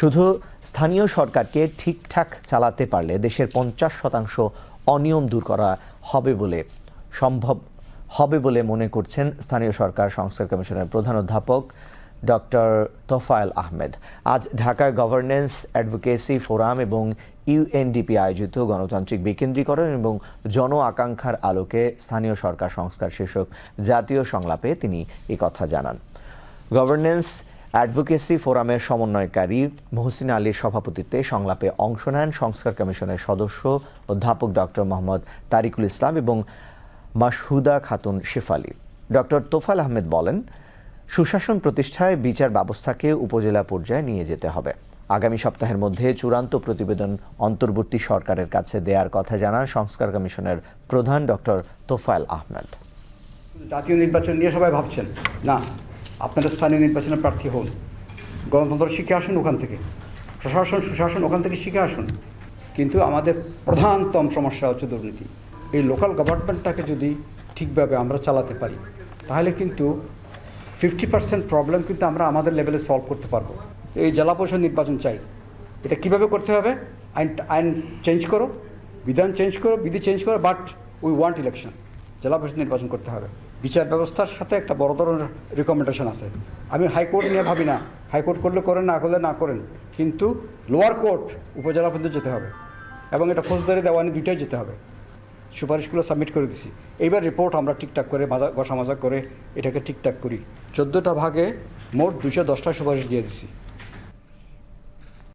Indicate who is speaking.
Speaker 1: শুধু স্থানীয় সরকারকে ঠিকঠাক চালাতে পারলে দেশের 50% অনিয়ম দূর করা সম্ভব হবে বলে মনে করছেন স্থানীয় সরকার সংস্কার কমিশনের প্রধান অধ্যাপক ডক্টর তোফায়েল আহমেদ। আজ ঢাকায় গভর্নেন্স অ্যাডভোকেসি ফোরাম এবং ইউএনডিপি আয়োজিত গণতান্ত্রিক বিকেন্দ্রীকরণ এবং জন আকাঙ্ক্ষার আলোকে স্থানীয় সরকার সংস্কার শীর্ষক জাতীয় সংলাপে তিনি কথা জানান। গভর্নেন্স অ্যাডভোকেসি ফোরামের সমন্বয়কারী মহসিন আলীর সভাপতিত্বে সংলাপে অংশ নেন সংস্কার কমিশনের সদস্য অধ্যাপক ডক্টর মোহাম্মদ তারিকুল ইসলাম এবং মাসহুদা খাতুন শেফালি। ডক্টর তোফায়েল আহমেদ বলেন, সুশাসন প্রতিষ্ঠায় বিচার ব্যবস্থাকে উপজেলা পর্যায়ে নিয়ে যেতে হবে। আগামী সপ্তাহের মধ্যে চূড়ান্ত প্রতিবেদন অন্তর্বর্তী সরকারের কাছে দেওয়ার কথা জানান সংস্কার কমিশনের প্রধান ডক্টর তোফায়েল আহমেদ।
Speaker 2: জাতীয় নির্বাচন নিয়ে সবাই ভাবছেন, না, আপনারা স্থানীয় নির্বাচনে প্রার্থী হন, গণতন্ত্র শিখে আসুন ওখান থেকে, প্রশাসন সুশাসন ওখান থেকে শিখে আসুন। কিন্তু আমাদের প্রধানতম সমস্যা হচ্ছে দুর্নীতি। এই লোকাল গভর্নমেন্টটাকে যদি ঠিকভাবে আমরা চালাতে পারি তাহলে কিন্তু 50% প্রবলেম কিন্তু আমরা আমাদের লেভেলে সলভ করতে পারবো। এই জেলা পরিষদ নির্বাচন চাই, এটা কিভাবে করতে হবে? আইন চেঞ্জ করো, বিধান চেঞ্জ করো, বিধি চেঞ্জ করো, বাট উই ওয়ান্ট ইলেকশন। জেলা পরিষদ নির্বাচন করতে হবে। বিচার ব্যবস্থার সাথে একটা বড় ধরনের রিকমেন্ডেশন আছে। আমি হাইকোর্ট নিয়ে ভাবি না, হাইকোর্ট করলে করেন, না করলে না করেন, কিন্তু লোয়ার কোর্ট উপজেলা পর্যন্ত যেতে হবে এবং এটা ফৌজদারি দেওয়ানি দুইটাই যেতে হবে। সুপারিশগুলো সাবমিট করে দিছি। এইবার রিপোর্ট আমরা ঠিকঠাক করে ঘষা মাজা করে এটাকে ঠিকঠাক করি। 14টা ভাগে মোট 210টা সুপারিশ দিয়ে দিছি।